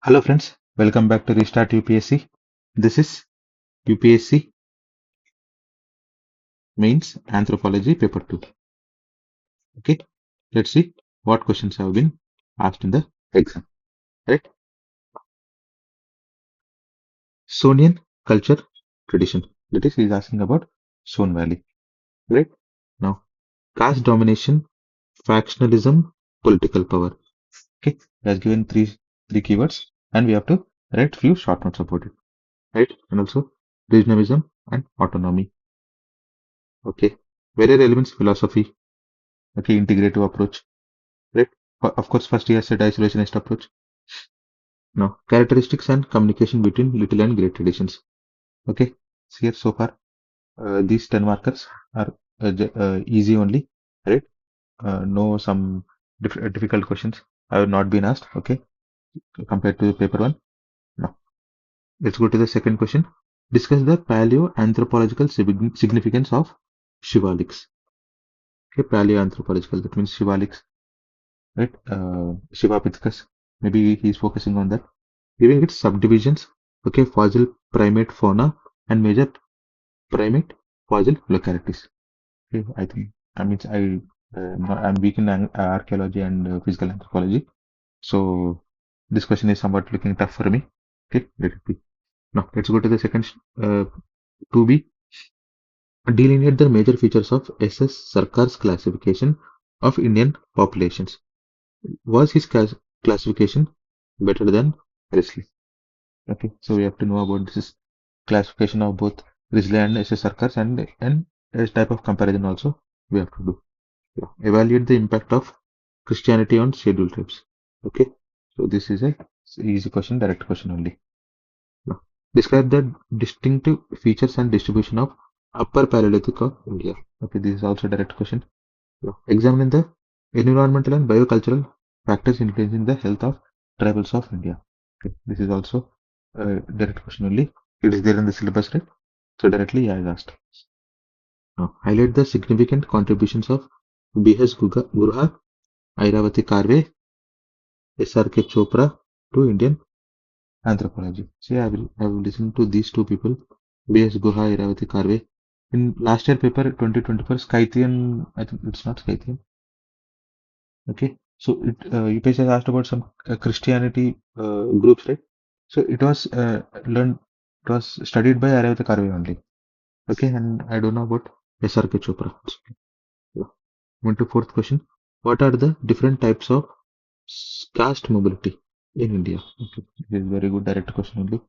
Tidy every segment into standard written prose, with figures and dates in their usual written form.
Hello friends, welcome back to Restart UPSC. This is UPSC Mains Anthropology Paper 2. Okay, let's see what questions have been asked in the exam. Right? Sonian culture tradition. That is, he's asking about Son Valley. Right? Now, caste domination, factionalism, political power. Okay, he has given three keywords and we have to write few short notes about it. Right? And also regionalism and autonomy. Okay, very relevant philosophy. Okay, integrative approach, right? Of course, first he has said isolationist approach. Now, characteristics and communication between little and great traditions. Okay, so here so far, these 10 markers are easy only, right? No, some difficult questions have not been asked, okay, compared to paper one. Now, let's go to the second question. Discuss the paleo-anthropological significance of Shivaliks. Okay, paleo-anthropological, that means Shivaliks, right? Shiva Pitkas, maybe he's focusing on that. Giving it subdivisions, okay, fossil primate fauna and major primate fossil localities. Okay, I'm weak in archaeology and physical anthropology, so this question is somewhat looking tough for me. Okay, let it be. Now let's go to the second 2B. Delineate the major features of SS Sarkar's classification of Indian populations. Was his classification better than Risley? Okay, so we have to know about this classification of both Risley and SS Sarkars and a type of comparison also we have to do. Yeah. Evaluate the impact of Christianity on scheduled tribes. Okay, so this is a easy question, direct question only. Now, describe the distinctive features and distribution of Upper Paleolithic of India. Okay, this is also a direct question. Now, examine the environmental and biocultural factors influencing the health of tribals of India. Okay, this is also a direct question only. It is there in the syllabus, right? So directly I asked. Now, highlight the significant contributions of B.S. Gurha, Airavati Karve, S.R.K. Chopra to Indian anthropology. See, I will listen to these two people, B.S. Gurha, Airavati Karve. In last year paper 2024, Scythian, I think it's not Scythian. Okay, so UPSC has asked about some Christianity groups, right? So it was it was studied by Airavati Karve only. Okay, and I don't know about S.R.K. Chopra. Yeah. Moving to fourth question. What are the different types of caste mobility in India? Okay, this is very good direct question only.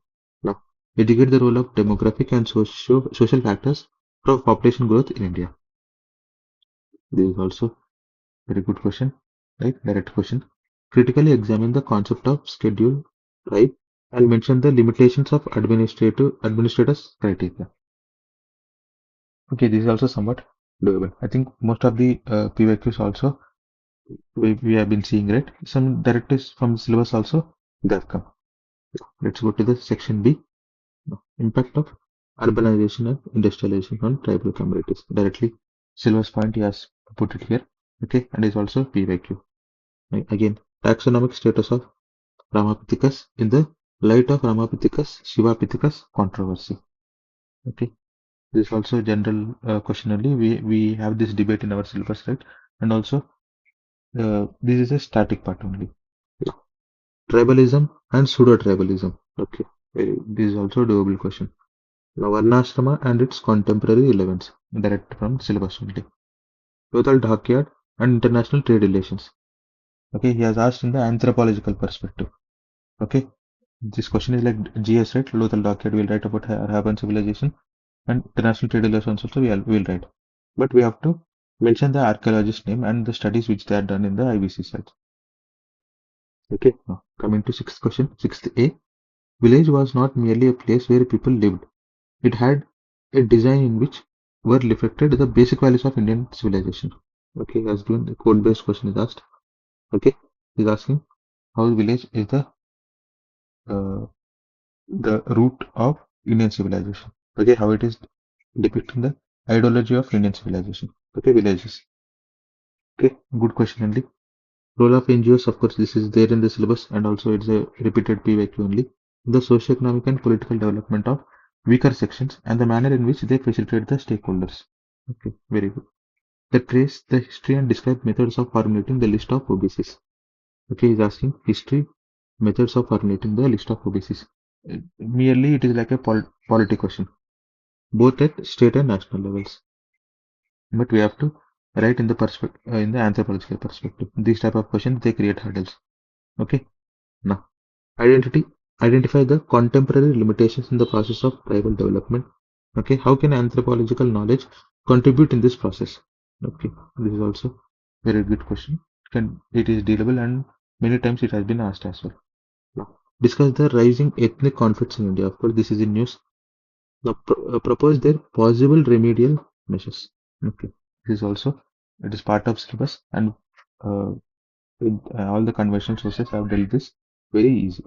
Now, educate the role of demographic and social factors for population growth in India. This is also very good question, right? Direct question. Critically examine the concept of scheduled tribe and mention the limitations of administrators criteria. Okay, this is also somewhat doable. I think most of the PYQs also we have been seeing, right? Some directives from the syllabus also they have come. Let's go to the section B. Impact of urbanization and industrialization on tribal communities. Directly syllabus point he has put it here. Okay, and is also PYQ. Again, taxonomic status of Ramapithecus in the light of Ramapithecus Shivapithecus controversy. Okay, this is also a general question only. We have this debate in our syllabus, right? And also this is a static part only. Tribalism and pseudo-tribalism. Okay, this is also a doable question. Now, Varnashrama and its contemporary relevance, direct from syllabus only. Lothal Dockyard and international trade relations. Okay, he has asked in the anthropological perspective. Okay, this question is like GS, right? Lothal Dockyard will write about Harappan civilization and international trade relations also we will write. But we have to mention the archaeologist name and the studies which they have done in the IBC sites. Okay, now coming to sixth question, sixth A. Village was not merely a place where people lived. It had a design in which were reflected the basic values of Indian civilization. Okay, as given the code-based question is asked. Okay, is asking how village is uh, the root of Indian civilization. Okay, how it is depicting the ideology of Indian civilization. Okay, villages. Okay, good question only. Role of NGOs, of course, this is there in the syllabus, and also it's a repeated PYQ only. The socio-economic and political development of weaker sections and the manner in which they facilitate the stakeholders. Okay, very good. They trace the history and describe methods of formulating the list of OBCs. Okay, he's asking history, methods of formulating the list of OBCs. Merely, it is like a polity question, both at state and national levels. But we have to write in the in the anthropological perspective. These type of questions they create hurdles. Okay. Now, identity identify the contemporary limitations in the process of tribal development. Okay, how can anthropological knowledge contribute in this process? Okay, this is also very good question. It is dealable and many times it has been asked as well. Now, discuss the rising ethnic conflicts in India. Of course, this is in news. Now, propose their possible remedial measures. Okay, this is also it is part of syllabus and uh, all the conventional sources have dealt this very easy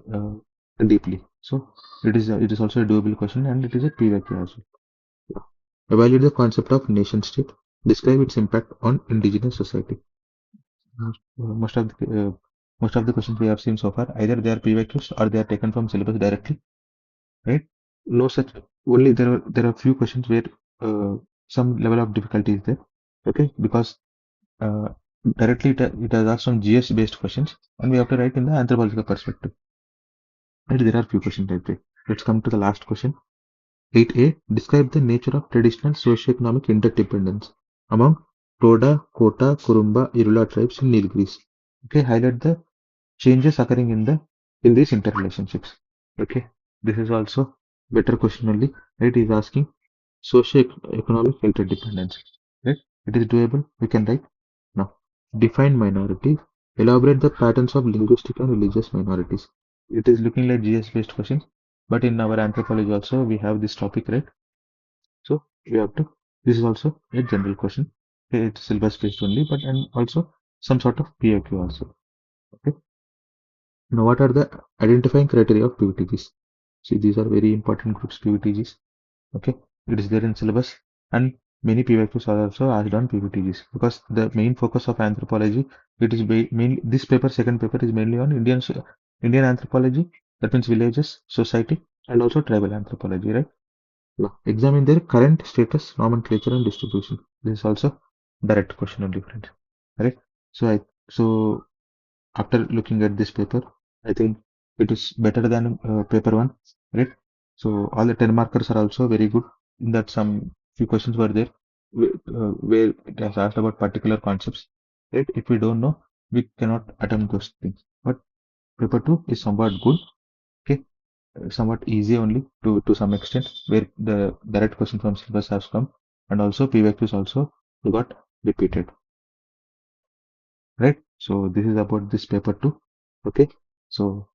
deeply. So it is also a doable question and it is a PYQ as well. Evaluate the concept of nation state. Describe its impact on indigenous society. Uh, most of the questions we have seen so far either they are PYQs or they are taken from syllabus directly, right? No such only there are few questions where some level of difficulty is there. Okay, because uh, directly it has asked some GS based questions and we have to write in the anthropological perspective. Right, there are few questions right there. Let's come to the last question. 8A. Describe the nature of traditional socio-economic interdependence among Toda, Kota, Kurumba, Irula tribes in Nilgiris. Okay, highlight the changes occurring in these interrelationships. Okay, this is also better question only. Right, is asking socio-economic interdependence. Right, it is doable. We can write now. Define minority. Elaborate the patterns of linguistic and religious minorities. It is looking like GS based questions, but in our anthropology also we have this topic, right? So we have to. This is also a general question. Okay, it's syllabus based only, but and also some sort of PAQ also. Okay. Now, what are the identifying criteria of PVTGs? See, these are very important groups PVTGs. Okay, it is there in syllabus, and many PYQs are also asked on PVTGs because the main focus of anthropology it is mainly this paper, second paper is mainly on Indian anthropology. That means villages, society, and also tribal anthropology, right? Now, examine their current status, nomenclature, and distribution. This is also direct question of difference, right? So after looking at this paper, I think it is better than paper one, right? So all the 10 markers are also very good. In that some few questions were there where it has asked about particular concepts, right? If we don't know, we cannot attempt those things. But paper two is somewhat good, okay? Somewhat easy only to some extent, where the direct question from syllabus has come, and also PYQs also got repeated, right? So this is about this paper two. Okay, so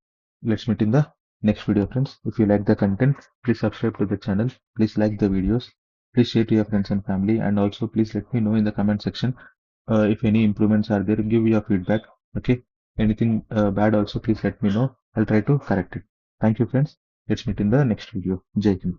let's meet in the next video, friends. If you like the content, please subscribe to the channel. Please like the videos. Please share to your friends and family, and also please let me know in the comment section if any improvements are there. Give your feedback. Okay, anything bad also please let me know. I'll try to correct it. Thank you, friends. Let's meet in the next video. Jai Hind.